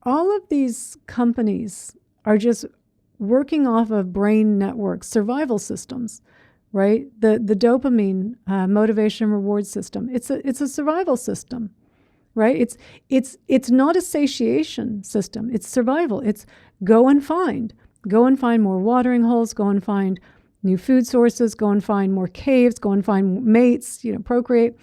all of these companies are just working off of brain networks, survival systems, right? The dopamine motivation reward system. It's a survival system, right? It's not a satiation system. It's survival. It's go and find more watering holes, go and find new food sources, go and find more caves, go and find mates, procreate.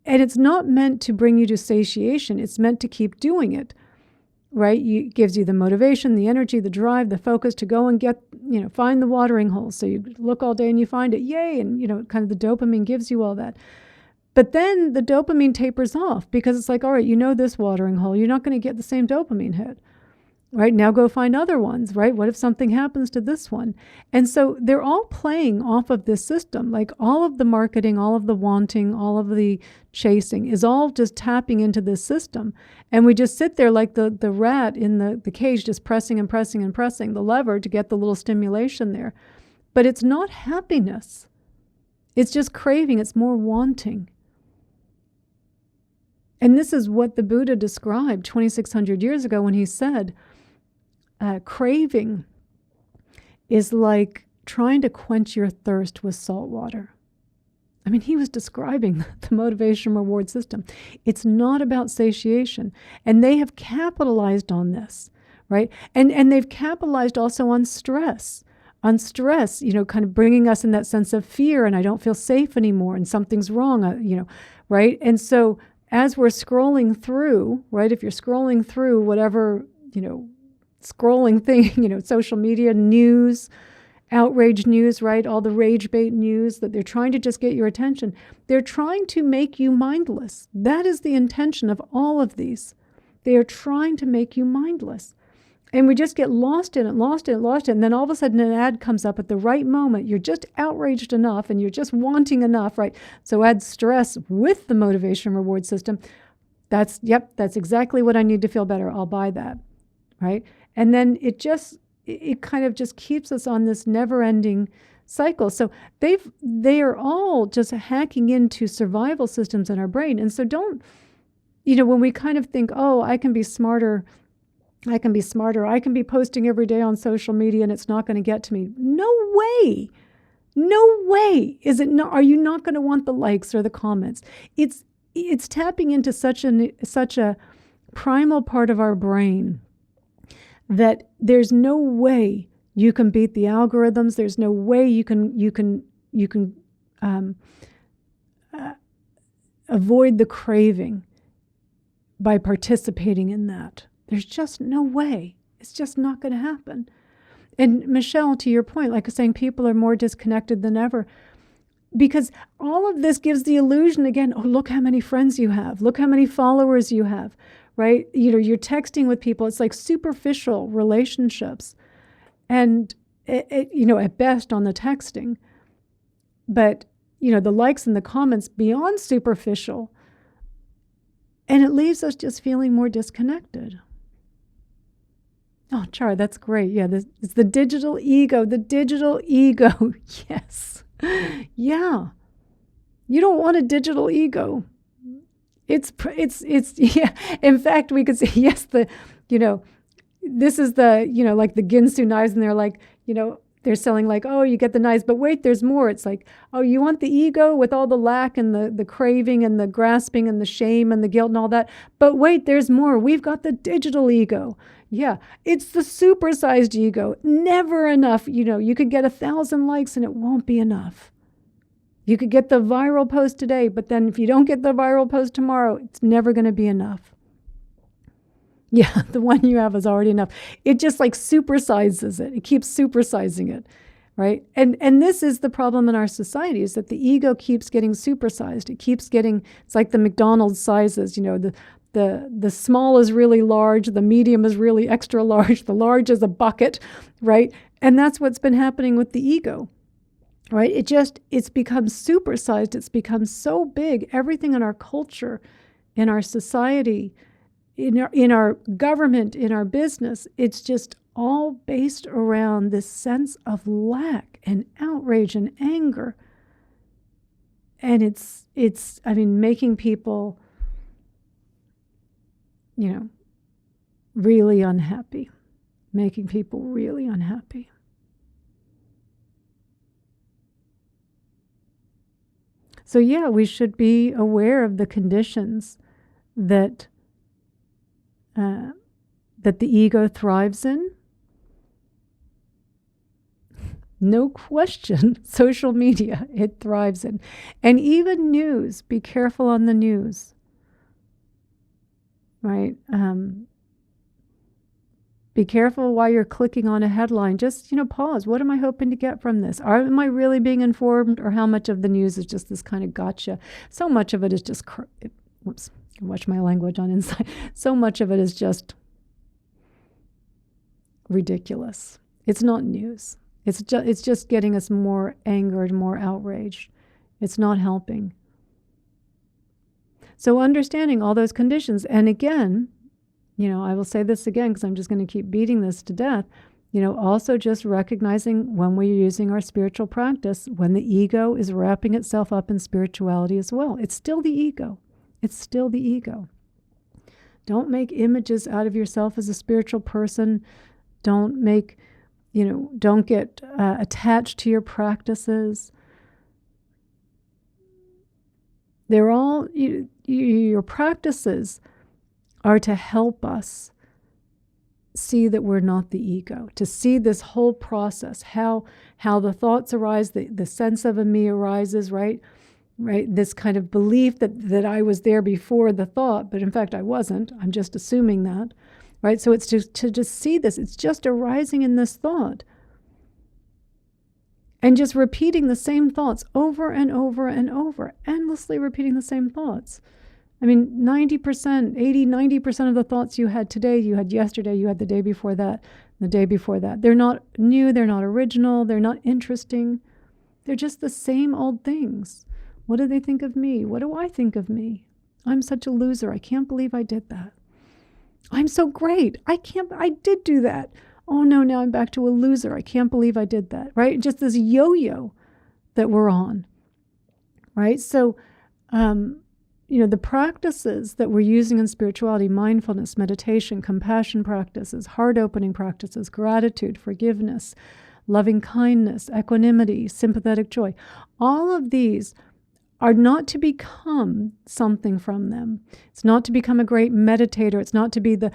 And it's not meant to bring you to satiation. It's meant to keep doing it, right? It gives you the motivation, the energy, the drive, the focus to go and get, find the watering holes. So you look all day and you find it, yay. And, kind of the dopamine gives you all that. But then the dopamine tapers off because it's like, all right, this watering hole, you're not going to get the same dopamine hit. Right, now go find other ones, right? What if something happens to this one? And so they're all playing off of this system. Like all of the marketing, all of the wanting, all of the chasing is all just tapping into this system. And we just sit there like the rat in the cage, just pressing and pressing and pressing the lever to get the little stimulation there. But it's not happiness. It's just craving. It's more wanting. And this is what the Buddha described 2,600 years ago when he said, craving is like trying to quench your thirst with salt water. I mean, he was describing the motivation reward system. It's not about satiation. And they have capitalized on this, right? And they've capitalized also on stress. On stress, kind of bringing us in that sense of fear, and I don't feel safe anymore, and something's wrong, right? And so as we're scrolling through, right, if you're scrolling through whatever, scrolling thing, social media, news, outrage news, right, all the rage bait news that they're trying to just get your attention, they're trying to make you mindless. That is the intention of all of these. They are trying to make you mindless. And we just get lost in it. And then all of a sudden an ad comes up at the right moment. You're just outraged enough and you're just wanting enough, right? So add stress with the motivation reward system. That's exactly what I need to feel better. I'll buy that, right? And then it kind of just keeps us on this never-ending cycle. So they are all just hacking into survival systems in our brain. And so don't, when we kind of think, oh, I can be smarter, I can be posting every day on social media and it's not going to get to me. No way. Is it not? Are you not going to want the likes or the comments? It's tapping into such a primal part of our brain that there's no way you can beat the algorithms. There's no way you can avoid the craving by participating in that. There's just no way. It's just not going to happen. And Michelle, to your point, like I was saying, people are more disconnected than ever because all of this gives the illusion again, oh, look how many friends you have. Look how many followers you have, right? You're texting with people. It's like superficial relationships. And, at best on the texting. But, the likes and the comments beyond superficial. And it leaves us just feeling more disconnected. Oh, Char, that's great. Yeah, it's the digital ego. The digital ego. Yes. Yeah. You don't want a digital ego. It's yeah. In fact, we could say, yes, this is the, like the Ginsu knives, and they're like, they're selling like, oh, you get the knives, but wait, there's more. It's like, oh, you want the ego with all the lack and the craving and the grasping and the shame and the guilt and all that. But wait, there's more. We've got the digital ego. Yeah, it's the supersized ego. Never enough. You could get 1,000 likes and it won't be enough. You could get the viral post today, but then if you don't get the viral post tomorrow, it's never going to be enough. Yeah, the one you have is already enough. It just like supersizes it. It keeps supersizing it, right? And this is the problem in our society, is that the ego keeps getting supersized. It keeps getting, it's like the McDonald's sizes, the small is really large, the medium is really extra large, the large is a bucket, right? And that's what's been happening with the ego, right? It's become supersized. It's become so big. Everything in our culture, in our society, in our government, in our business, it's just all based around this sense of lack and outrage and anger. And it's making people, really unhappy, making people really unhappy. So yeah, we should be aware of the conditions that that the ego thrives in. No question, social media, it thrives in. And even news, be careful on the news, right? Be careful while you're clicking on a headline. Just, pause. What am I hoping to get from this? Am I really being informed, or how much of the news is just this kind of gotcha? So much of it is just, whoops, watch my language on inside. So much of it is just ridiculous. It's not news. It's just getting us more angered, more outraged. It's not helping. So understanding all those conditions, and again, I will say this again because I'm just going to keep beating this to death. Also just recognizing when we're using our spiritual practice, when the ego is wrapping itself up in spirituality as well. It's still the ego. It's still the ego. Don't make images out of yourself as a spiritual person. Don't get attached to your practices. They're all, your practices are to help us see that we're not the ego, to see this whole process, how the thoughts arise, the sense of a me arises, right? This kind of belief that I was there before the thought, but in fact I wasn't. I'm just assuming that, right? So it's to just see this. It's just arising in this thought. And just repeating the same thoughts over and over and over, endlessly repeating the same thoughts. I mean, 90% of the thoughts you had today, you had yesterday, you had the day before that, the day before that. They're not new, they're not original, they're not interesting. They're just the same old things. What do they think of me? What do I think of me? I'm such a loser. I can't believe I did that. I'm so great. I did do that. Oh no, now I'm back to a loser. I can't believe I did that, right? Just this yo-yo that we're on, right? So, the practices that we're using in spirituality, mindfulness, meditation, compassion practices, heart-opening practices, gratitude, forgiveness, loving kindness, equanimity, sympathetic joy, all of these are not to become something from them. It's not to become a great meditator. It's not to be the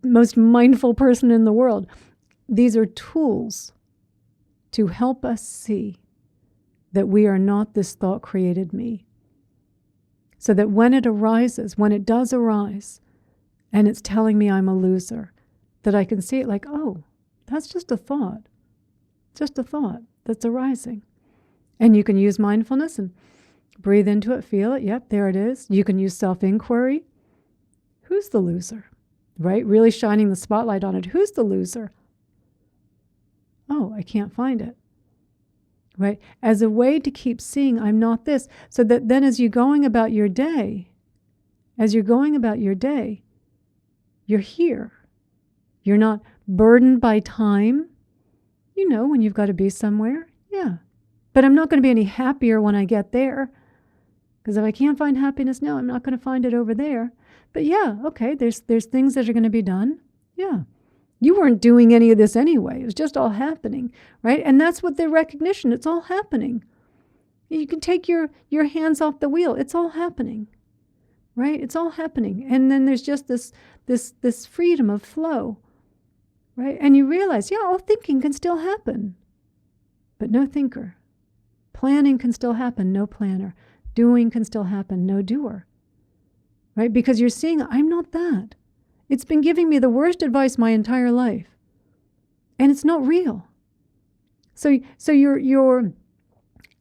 most mindful person in the world. These are tools to help us see that we are not this thought-created me. So that when it arises, when it does arise, and it's telling me I'm a loser, that I can see it like, oh, that's just a thought that's arising. And you can use mindfulness and breathe into it, feel it. Yep, there it is. You can use self-inquiry. Who's the loser? Right? Really shining the spotlight on it. Who's the loser? Oh, I can't find it. Right? As a way to keep seeing I'm not this. So that then as you're going about your day, you're here. You're not burdened by time. When you've got to be somewhere. Yeah. But I'm not going to be any happier when I get there. Because if I can't find happiness now, I'm not going to find it over there. But yeah, okay, there's things that are going to be done. Yeah. You weren't doing any of this anyway. It was just all happening, right? And that's what the recognition, it's all happening. You can take your hands off the wheel. It's all happening, right? It's all happening. And then there's just this freedom of flow, right? And you realize, yeah, all thinking can still happen, but no thinker. Planning can still happen, no planner. Doing can still happen, no doer, right? Because you're seeing, I'm not that. It's been giving me the worst advice my entire life. And it's not real. So you're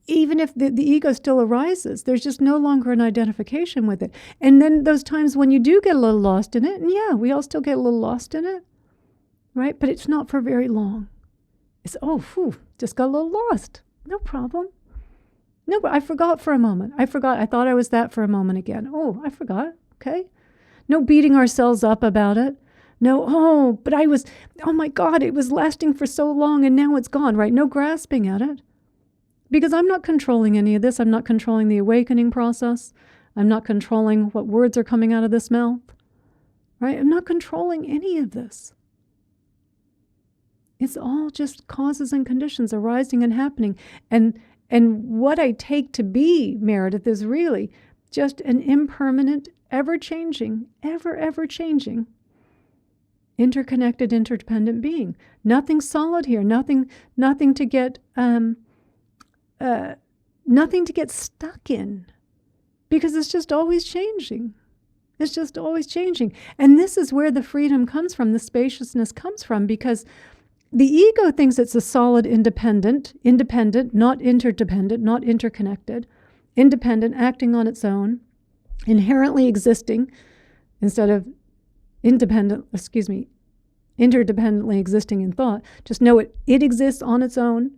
even if the ego still arises, there's just no longer an identification with it. And then those times when you do get a little lost in it, and yeah, we all still get a little lost in it, right? But it's not for very long. It's, just got a little lost. No problem. No, but I forgot for a moment. I thought I was that for a moment again. Oh, I forgot. Okay. No beating ourselves up about it. No, but oh my God, it was lasting for so long and now it's gone, right? No grasping at it. Because I'm not controlling any of this. I'm not controlling the awakening process. I'm not controlling what words are coming out of this mouth. right? I'm not controlling any of this. It's all just causes and conditions arising and happening. And what I take to be, Meredith, is really just an impermanent, ever-changing, ever-changing, interconnected, interdependent being. Nothing solid here. Nothing to get nothing to get stuck in, because it's just always changing. It's just always changing. And this is where the freedom comes from, the spaciousness comes from, because the ego thinks it's a solid independent, not interdependent, not interconnected, independent, acting on its own, inherently existing instead of interdependently existing in thought. Just know it exists on its own,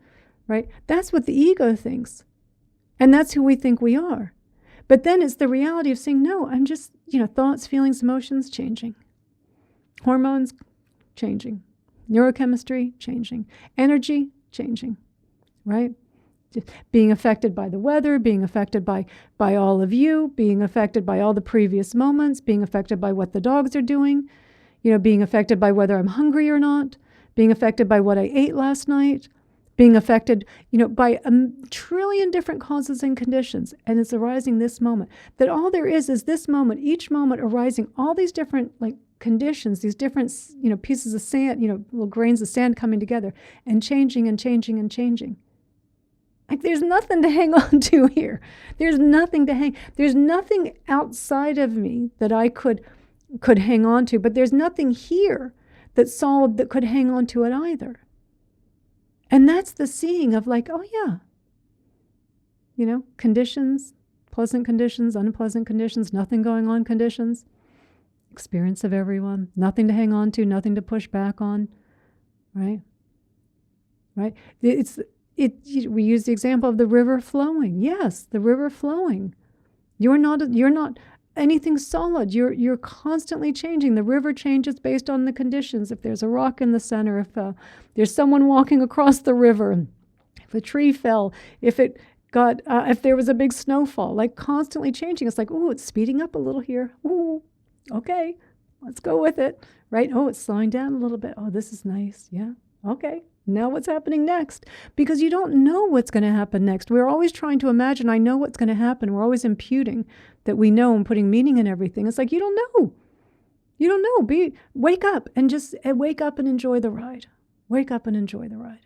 right? That's what the ego thinks. And that's who we think we are. But then it's the reality of saying, no, I'm just, thoughts, feelings, emotions changing. Hormones changing. Neurochemistry changing. Energy changing, right? Being affected by the weather, being affected by all of you, being affected by all the previous moments, being affected by what the dogs are doing, being affected by whether I'm hungry or not, being affected by what I ate last night, being affected, by a trillion different causes and conditions, and it's arising this moment. That all there is this moment, each moment arising, all these different conditions, these different, pieces of sand, little grains of sand coming together and changing and changing and changing. Like there's nothing to hang on to here. There's nothing outside of me that I could hang on to, but there's nothing here that's solid that could hang on to it either. And that's the seeing of oh yeah, conditions, pleasant conditions, unpleasant conditions, nothing going on conditions, experience of everyone, nothing to hang on to, nothing to push back on, right? Right? We use the example of the river flowing. Yes, the river flowing. You're not anything solid. You're constantly changing. The river changes based on the conditions. If there's a rock in the center, if there's someone walking across the river, if a tree fell, if there was a big snowfall, constantly changing. It's it's speeding up a little here. Ooh, okay, let's go with it, right? Oh, it's slowing down a little bit. Oh, this is nice. Yeah, okay. Now what's happening next? Because you don't know what's going to happen next. We're always trying to imagine, I know what's going to happen. We're always imputing that we know and putting meaning in everything. It's you don't know. You don't know. Wake up and wake up and enjoy the ride. Wake up and enjoy the ride.